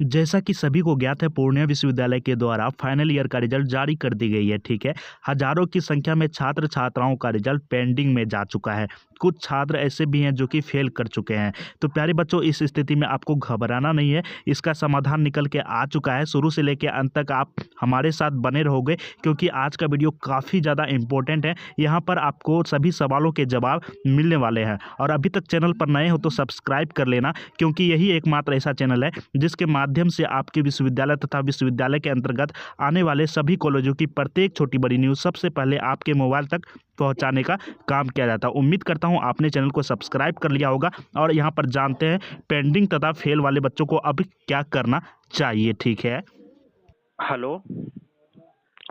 जैसा कि सभी को ज्ञात है, पूर्णिया विश्वविद्यालय के द्वारा फाइनल ईयर का रिजल्ट जारी कर दी गई है। ठीक है, हजारों की संख्या में छात्र छात्राओं का रिजल्ट पेंडिंग में जा चुका है। कुछ छात्र ऐसे भी हैं जो कि फेल कर चुके हैं। तो प्यारे बच्चों, इस स्थिति में आपको घबराना नहीं है, इसका समाधान निकल के आ चुका है। शुरू से लेकर अंत तक आप हमारे साथ बने रहोगे, क्योंकि आज का वीडियो काफ़ी ज़्यादा इंपॉर्टेंट है। यहाँ पर आपको सभी सवालों के जवाब मिलने वाले हैं। और अभी तक चैनल पर नए हो तो सब्सक्राइब कर लेना, क्योंकि यही एकमात्र ऐसा चैनल है जिसके माध्यम से आपके विश्वविद्यालय तथा विश्वविद्यालय के अंतर्गत आने वाले सभी कॉलेजों की प्रत्येक छोटी बड़ी न्यूज़ सबसे पहले आपके मोबाइल तक पहुंचाने का काम किया जाता है। उम्मीद करता हूं आपने चैनल को सब्सक्राइब कर लिया होगा। और यहां पर जानते हैं पेंडिंग तथा फेल वाले बच्चों को अब क्या करना चाहिए। ठीक है, हेलो।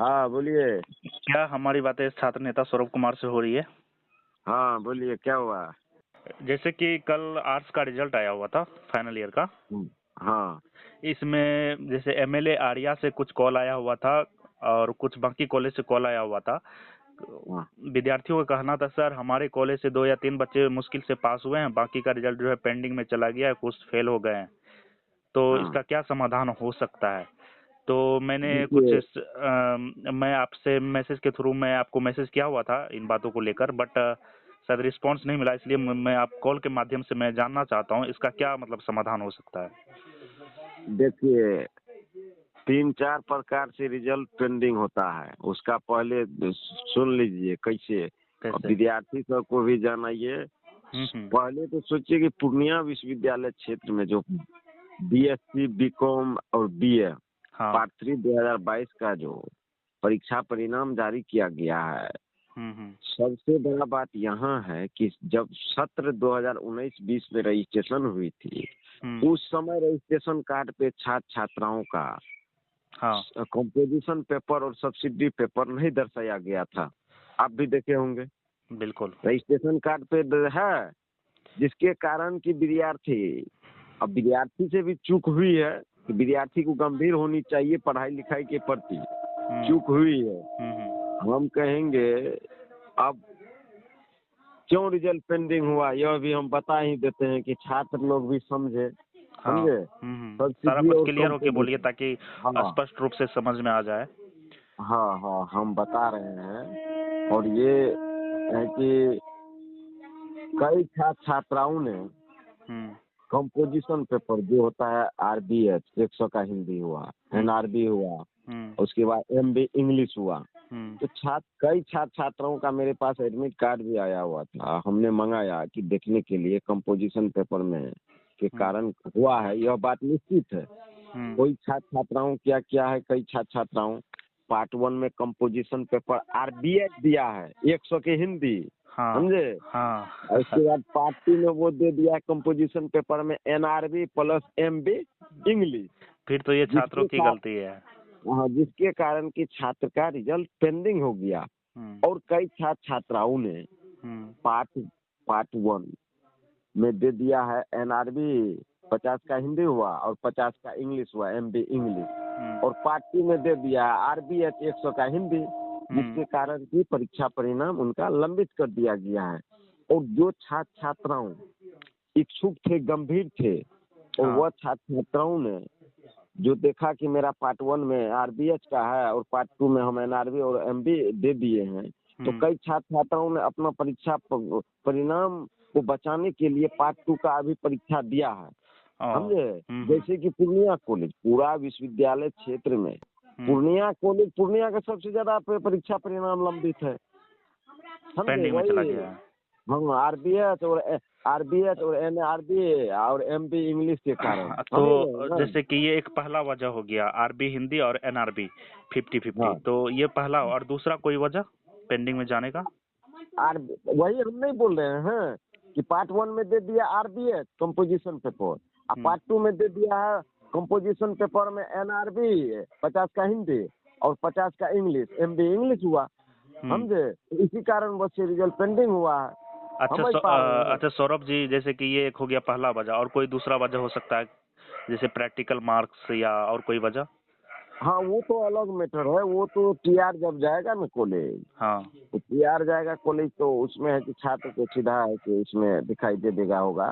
हाँ बोलिए। क्या हमारी बातें छात्र नेता सौरभ कुमार से हो रही है? हाँ बोलिए, क्या हुआ? जैसे कि कल आर्ट्स का रिजल्ट आया हुआ था, फाइनल ईयर का। हाँ इसमें जैसे एमएलए आर्या से कुछ कॉल आया हुआ था और कुछ बाकी कॉलेज से कॉल आया हुआ था। हाँ विद्यार्थियों का कहना था, सर हमारे कॉलेज से 2 या 3 बच्चे मुश्किल से पास हुए हैं, बाकी का रिजल्ट जो है पेंडिंग में चला गया है, कुछ फेल हो गए हैं। तो हाँ। इसका क्या समाधान हो सकता है? तो मैंने देखिए, मैं आपसे मैसेज के थ्रू मैं आपको मैसेज किया हुआ था इन बातों को लेकर, बट शायद रिस्पांस नहीं मिला, इसलिए मैं आप कॉल के माध्यम से मैं जानना चाहता हूँ इसका क्या मतलब समाधान हो सकता है। देखिए 3-4 प्रकार से रिजल्ट पेंडिंग होता है। उसका पहले सुन लीजिए कैसे। और कैसे? विद्यार्थी सब को भी जानिए। पहले तो सोचिए कि पूर्णिया विश्वविद्यालय क्षेत्र में जो बीएससी, बीकॉम और बीए हाँ। पार्ट 3 2022 का जो परीक्षा परिणाम जारी किया गया है, सबसे बड़ा बात यहाँ है कि जब सत्र 2019-20 में रजिस्ट्रेशन हुई थी, उस समय रजिस्ट्रेशन कार्ड पे छात्र छात्राओं का कंपोजिशन पेपर और सब्सिडी पेपर नहीं दर्शाया गया था। आप भी देखे होंगे। बिल्कुल। रजिस्ट्रेशन कार्ड पे है, जिसके कारण कि अब विद्यार्थी से भी चूक हुई है कि विद्यार्थी को गंभीर होनी चाहिए पढ़ाई लिखाई के प्रति। चूक हुई है। हम कहेंगे अब क्यों रिजल्ट पेंडिंग हुआ, यह भी हम बता ही देते हैं कि छात्र लोग भी समझे। समझे? सारा कुछ क्लियर होके बोलिए ताकि हाँ स्पष्ट रूप से समझ में आ जाए। हाँ हाँ, हम बता रहे हैं। और ये है कि कई छात्र छात्राओं ने कंपोजिशन पेपर जो होता है आरबीएच 100 का हिंदी हुआ, एनआरबी हुआ, उसके बाद एमबी इंग्लिश हुआ। तो कई छात्र छात्राओं का मेरे पास एडमिट कार्ड भी आया हुआ था। हमने मंगाया कि देखने के लिए कंपोजिशन पेपर में के कारण हुआ है, यह बात निश्चित है। कोई छात्र छात्राओं क्या है, कई छात्र छात्राओं पार्ट 1 में कंपोजिशन पेपर आरबीएच दिया है 100 के हिंदी। समझे? और उसके बाद पार्ट 2 में वो दे दिया है कंपोजिशन पेपर में एनआरबी प्लस एमबी इंग्लिश। फिर तो ये छात्रों की गलती है। हाँ, जिसके कारण कि छात्र का रिजल्ट पेंडिंग हो गया। और कई छात्र छात्राओं ने पार्ट 1 में दे दिया है एनआरबी 50 का हिंदी हुआ और 50 का इंग्लिश हुआ, एमबी इंग्लिश। और पार्ट 2 में दे दिया है आरबीएच 100 का हिंदी, जिसके कारण की परीक्षा परिणाम उनका लंबित कर दिया गया है। और जो छात्र छात्राओं इच्छुक थे, गंभीर थे, और वह छात्र छात्राओं ने जो देखा कि मेरा पार्ट 1 में आरबीएच का है और पार्ट 2 में हम एनआरबी और एमबी दे दिए हैं, तो कई छात्र छात्राओं ने अपना परीक्षा परिणाम को बचाने के लिए पार्ट 2 का अभी परीक्षा दिया है। समझे? जैसे कि पूर्णिया कॉलेज पूरा विश्वविद्यालय क्षेत्र में पूर्णिया कॉलेज, पूर्णिया का सबसे ज्यादा परीक्षा परिणाम लंबित है। समझे? वही हम आरबीएच और एनआरबी और एमबी इंग्लिश के कारण। तो जैसे कि ये एक पहला वजह हो गया, आरबी हिंदी और एनआरबी 50-50। तो ये पहला, और दूसरा कोई वजह पेंडिंग में जाने का? वही हम नहीं बोल रहे हैं कि पार्ट 1 में दे दिया आरबीएच कंपोजिशन पेपर और पार्ट 2 में दे दिया है कंपोजिशन पेपर में एनआरबी 50 का हिंदी और 50 का इंग्लिश, एमबी इंग्लिश हुआ। समझे? इसी कारण बस रिजल्ट पेंडिंग हुआ है। अच्छा सौरभ जी, जैसे कि ये एक हो गया पहला वजह, और कोई दूसरा वजह हो सकता है जैसे प्रैक्टिकल मार्क्स या और कोई वजह? हाँ, वो तो अलग मैटर है। वो तो टीआर जब जाएगा ना कॉलेज, तो टीआर जाएगा कॉलेज, तो उसमें है कि छात्र को सीधा है कि इसमें दिखाई दे देगा होगा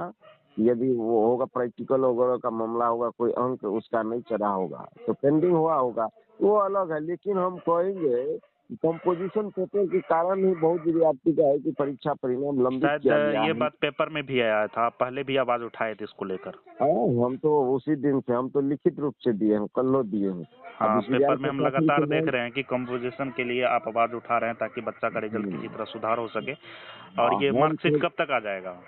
यदि वो होगा प्रैक्टिकल वगैरह का मामला होगा, कोई अंक उसका नहीं चढ़ा होगा तो पेंडिंग हुआ होगा, वो अलग है। लेकिन हम कहेंगे कंपोजिशन पेपर के कारण ही बहुत विद्यार्थी का है कि परीक्षा परिणाम लंबित शायद किया गया ये है। बात पेपर में भी आया था, पहले भी आवाज उठाए थे इसको लेकर। हम तो उसी दिन से हम तो लिखित रूप से दिए हैं, कल दिए हैं। अब हाँ, पेपर में विश्वविद्यालय हम प्रशासन लगातार से देख रहे हैं कि कंपोजिशन के लिए आप आवाज उठा रहे हैं ताकि बच्चा का रिजल्ट किसी तरह सुधार हो सके। और ये हम मार्कशीट तो कब तक आ जाएगा?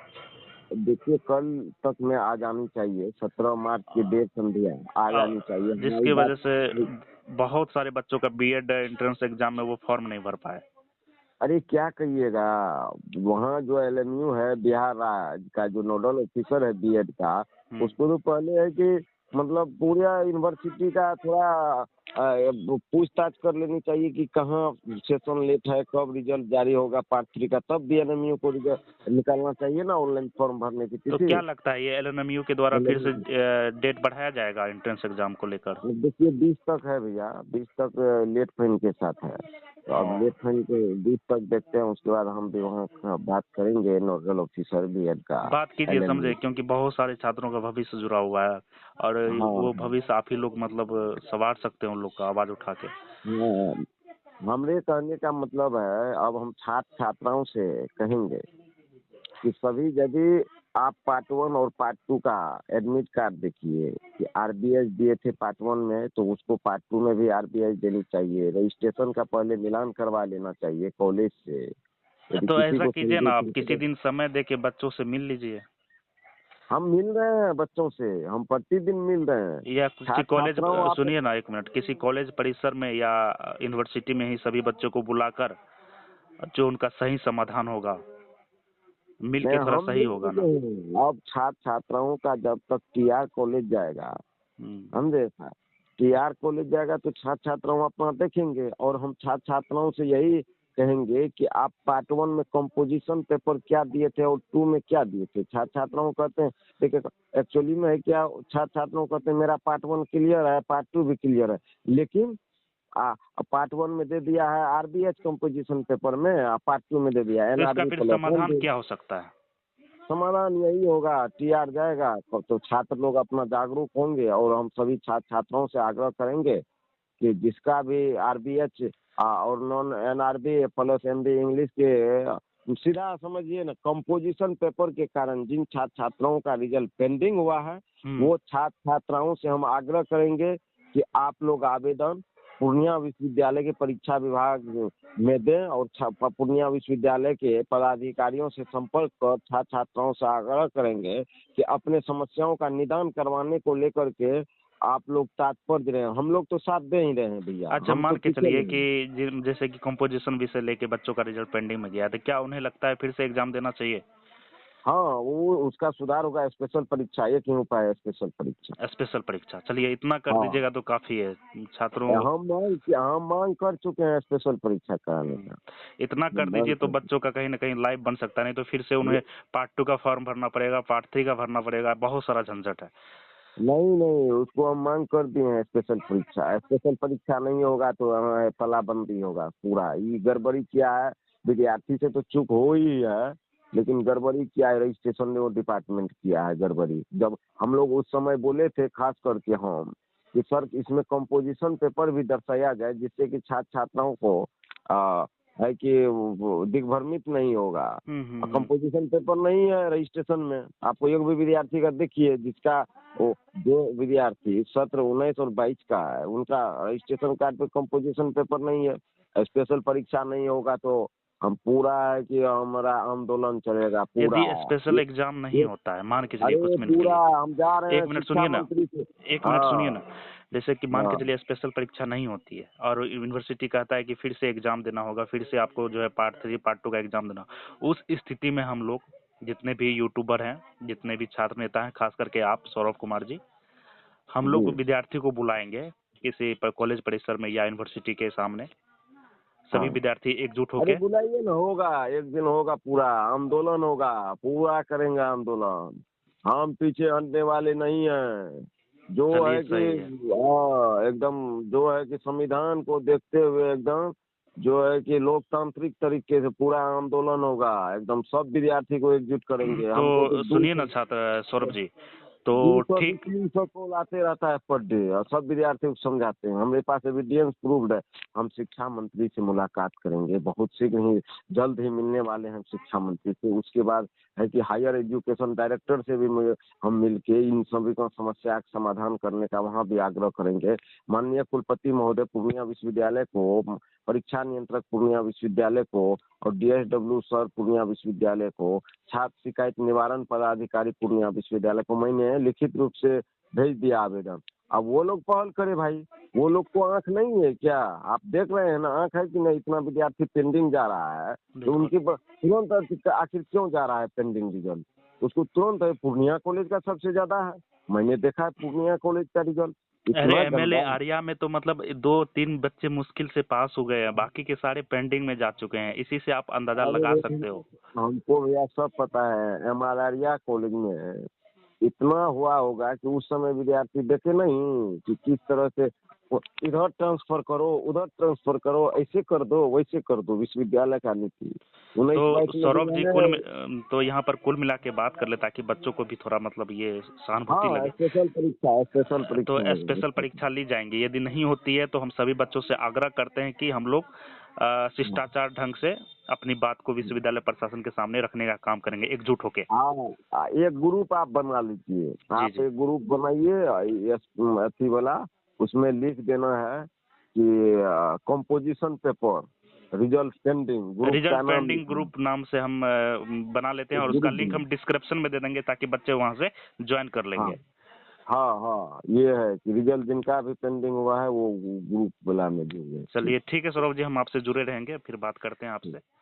देखिए कल तक में आ जानी चाहिए, 17 मार्च की डेट संध्या आ जानी चाहिए। जिसकी हमारी वजह से बात बहुत सारे बच्चों का बीएड एंट्रेंस एग्जाम में वो फॉर्म नहीं भर पाए। अरे क्या कहिएगा, वहाँ जो एलएमयू है बिहार राज्य का जो नोडल ऑफिसर है बीएड का, उसको तो पहले है कि मतलब पूरा यूनिवर्सिटी का थोड़ा पूछताछ कर लेनी चाहिए कि कहाँ सेशन लेट है, कब रिजल्ट जारी होगा पार्ट 3 का, तब भी एलएमयू को रिजल्ट निकालना चाहिए ना ऑनलाइन फॉर्म भरने की तो तिथि। क्या लगता है ये एलएनएमयू के द्वारा फिर से डेट बढ़ाया जाएगा एंट्रेंस एग्जाम को लेकर? देखिए 20 तक है भैया, 20 तक लेट फाइन के साथ है। तो अब लेट फाइन के 20 तक देखते हैं, उसके बाद हम भी वहाँ का बात करेंगे नोडल ऑफिसर बीएड का बात कीजिए, समझे, एलएमयू। क्योंकि बहुत सारे छात्रों का भविष्य जुड़ा हुआ है और हाँ वो भविष्य आप ही लोग मतलब संवार सकते हैं उन लोग का आवाज उठा के। हाँ, हमरे कहने का मतलब है, अब हम छात्र छात्राओं से कहेंगे कि सभी यदि आप पार्ट 1 और पार्ट 2 का एडमिट कार्ड देखिए कि आरबीएस दिए थे पार्ट 1 में, तो उसको पार्ट 2 में भी आरबीएस देनी चाहिए। रजिस्ट्रेशन का पहले मिलान करवा लेना चाहिए कॉलेज से। यदि तो किसी ऐसा को कीजिए ना, आप किसी संदिग्ध, दिन समय दे के बच्चों से मिल लीजिए हम मिल रहे हैं बच्चों से, हम प्रतिदिन मिल रहे हैं। या किसी छात्र कॉलेज, छात्राओं आप सुनिए ना एक मिनट, किसी कॉलेज परिसर में या यूनिवर्सिटी में ही सभी बच्चों को बुलाकर जो उनका सही समाधान होगा मिल नहीं, के थोड़ा हम सही मिल होगा चुके ना। हैं। अब छात्र छात्राओं का जब तक टीआर कॉलेज जाएगा, हम्म। समझे सर, टीआर कॉलेज जाएगा तो छात्र छात्राओं अपना देखेंगे, और हम छात्र छात्राओं से यही कहेंगे कि आप पार्ट 1 में कंपोजिशन पेपर क्या दिए थे और 2 में क्या दिए थे। छात्र छात्राओं कहते हैं, देखिए एक्चुअली में है क्या, छात्र छात्राओं कहते हैं मेरा पार्ट 1 क्लियर है, पार्ट 2 भी क्लियर है, लेकिन पार्ट 1 में दे दिया है आरबीएच कंपोजिशन पेपर में, पार्ट 2 में दे दिया है तो इसका एनआरबी फिर प्लस समाधान एनडी। क्या हो सकता है? समाधान यही होगा, टीआर जाएगा तो छात्र लोग अपना जागरूक होंगे, और हम सभी छात्र छात्राओं से आग्रह करेंगे कि जिसका भी आरबीएच और non NRB plus MD English के सीधा समझिए ना, कंपोजिशन पेपर के कारण जिन छात्र छात्राओं का रिजल्ट पेंडिंग हुआ है, वो छात्र छात्राओं से हम आग्रह करेंगे कि आप लोग आवेदन पूर्णिया विश्वविद्यालय के परीक्षा विभाग में दें, और पूर्णिया विश्वविद्यालय के पदाधिकारियों से संपर्क कर छात्र छात्राओं से आग्रह करेंगे कि अपने समस्याओं का निदान करवाने को लेकर के आप लोग तात्पर्य रहे। हम लोग तो साथ दे ही रहे हैं भैया। अच्छा, हम तो मान के पीछे चलिए नहीं हैं। कि जैसे कि कंपोजिशन विषय लेके बच्चों का रिजल्ट पेंडिंग में गया है, तो क्या उन्हें लगता है फिर से एग्जाम देना चाहिए? हाँ, वो उसका सुधार होगा, स्पेशल परीक्षा, एक ही उपाय है, स्पेशल परीक्षा। स्पेशल परीक्षा, चलिए इतना कर हाँ, दीजिएगा तो काफी है छात्रों। हम मांग कर चुके हैं स्पेशल परीक्षा कराने का। इतना कर मांग दीजिए तो कर बच्चों का कहीं ना कहीं लाइफ बन सकता है, नहीं तो फिर से उन्हें पार्ट 2 का फॉर्म भरना पड़ेगा, पार्ट 3 का भरना पड़ेगा, बहुत सारा झंझट है। नहीं नहीं, उसको हम मांग कर दिए हैं स्पेशल परीक्षा। स्पेशल परीक्षा नहीं होगा तो तालाबंदी होगा पूरा। ये गड़बड़ी क्या है, विद्यार्थी से तो चूक हो ही है, लेकिन गड़बड़ी क्या है, रजिस्ट्रेशन में वो डिपार्टमेंट किया है गड़बड़ी। जब हम लोग उस समय बोले थे खास करके हम कि सर इसमें कंपोजिशन पेपर भी दर्शाया जाए, जिससे कि छात्र छात्राओं को है कि वो दिग्भ्रमित नहीं होगा। कंपोजिशन पेपर नहीं है रजिस्ट्रेशन में, आपको एक भी विद्यार्थी का देखिए जिसका वो जो विद्यार्थी सत्र 19 और 22 का है, उनका रजिस्ट्रेशन कार्ड पे कंपोजिशन पेपर नहीं है। स्पेशल परीक्षा नहीं होगा तो हम पूरा है कि हमारा आंदोलन चलेगा पूरा। यदि स्पेशल ये, एग्जाम नहीं ये, होता है, मान के चलिए कुछ अरे मिनट के पूरा लिए, हम जा रहे हैं एक मिनट शिक्षा सुनिए ना, मंत्री से। एक मिनट सुनिए हाँ ना, जैसे कि मान के हाँ चलिए स्पेशल परीक्षा नहीं होती है और यूनिवर्सिटी कहता है कि फिर से एग्जाम देना होगा, फिर से आपको जो है पार्ट 3 पार्ट 2 का एग्जाम देना, उस स्थिति में हम लोग जितने भी यूट्यूबर हैं, जितने भी छात्र नेता हैं, खास करके आप सौरभ कुमार जी, हम जी। लोग विद्यार्थी को बुलाएंगे किसी कॉलेज परिसर में या यूनिवर्सिटी के सामने, सभी हाँ, विद्यार्थी एकजुट अरे होके। बुलाइए ना, होगा एक दिन, होगा पूरा आंदोलन, होगा पूरा करेंगे आंदोलन। हम पीछे हटने वाले नहीं हैं। जो चलिए है कि सही है। हाँ एकदम, जो है कि संविधान को देखते हुए एकदम जो है कि लोकतांत्रिक तरीके से पूरा आंदोलन होगा, एकदम सब विद्यार्थी को एकजुट करेंगे। हमको तो सुनिए ना छात्र सौरभ जी, तो 200 से ठीक 300 कॉल आते रहता है पर डे, और सब विद्यार्थियों को समझाते हैं। हमारे पास एविडेंस प्रूव्ड है। हम शिक्षा मंत्री से मुलाकात करेंगे, बहुत शीघ्र ही, जल्द ही मिलने वाले हैं शिक्षा मंत्री से। उसके बाद है कि हायर एजुकेशन डायरेक्टर से भी हम मिलके इन सभी का समस्या का समाधान करने का वहाँ भी आग्रह करेंगे। माननीय कुलपति महोदय पूर्णिया विश्वविद्यालय को, परीक्षा नियंत्रक पूर्णिया विश्वविद्यालय को और DSW सर पूर्णिया विश्वविद्यालय को, छात्र शिकायत निवारण पदाधिकारी पूर्णिया विश्वविद्यालय को मैंने लिखित रूप से भेज दिया आवेदन। अब वो लोग पहल करे भाई, वो लोग को आंख नहीं है क्या? आप देख रहे हैं ना, आंख है कि नहीं? इतना विद्यार्थी पेंडिंग जा रहा है तो उनकी तुरंत आखिर क्यों जा रहा है पेंडिंग रिजल्ट? उसको तुरंत है, पूर्णिया कॉलेज का सबसे ज्यादा है। मैंने देखा है पूर्णिया कॉलेज का रिजल्ट अरे इतना MLA गंदा। आर्या में तो मतलब 2-3 बच्चे मुश्किल से पास हो गए हैं, बाकी के सारे पेंडिंग में जा चुके हैं। इसी से आप अंदाजा लगा सकते हो। हमको भैया सब पता है। MRRIA कॉलेज में इतना हुआ होगा कि उस समय विद्यार्थी देखे नहीं कि किस तरह से इधर ट्रांसफर करो, उधर ट्रांसफर करो, ऐसे कर दो, वैसे कर दो, विश्वविद्यालय का नीति 19-22 तो सौरभ जी में। तो यहाँ पर कुल मिला के बात कर ले, ताकि बच्चों को भी थोड़ा मतलब ये सहानुभूति हाँ, लगे। स्पेशल परीक्षा, स्पेशल तो परीक्षा स्पेशल परीक्षा ली जाएंगी। यदि नहीं होती है तो हम सभी बच्चों से आग्रह करते हैं कि हम लोग शिष्टाचार ढंग से अपनी बात को विश्वविद्यालय प्रशासन के सामने रखने का काम करेंगे, एकजुट होके। हाँ, एक ग्रुप आप बना लीजिए। आप जी। एक ग्रुप बनाइए, अथी वाला, उसमें लिख देना है कि composition paper result pending group का रिजल्ट नाम पेंडिंग लिखना। ग्रुप नाम से हम बना लेते हैं, और एक उसका ग्रुप लिंक हम डिस्क्रिप्शन में दे देंगे ताकि बच्चे वहां से ज्वाइन कर हाँ लेंगे। हाँ हाँ, ये है कि रिजल्ट जिनका भी पेंडिंग हुआ है वो ग्रुप वाला में देंगे। चलिए ठीक है सौरभ जी, हम आपसे जुड़े रहेंगे, फिर बात करते हैं ठीक। आपसे।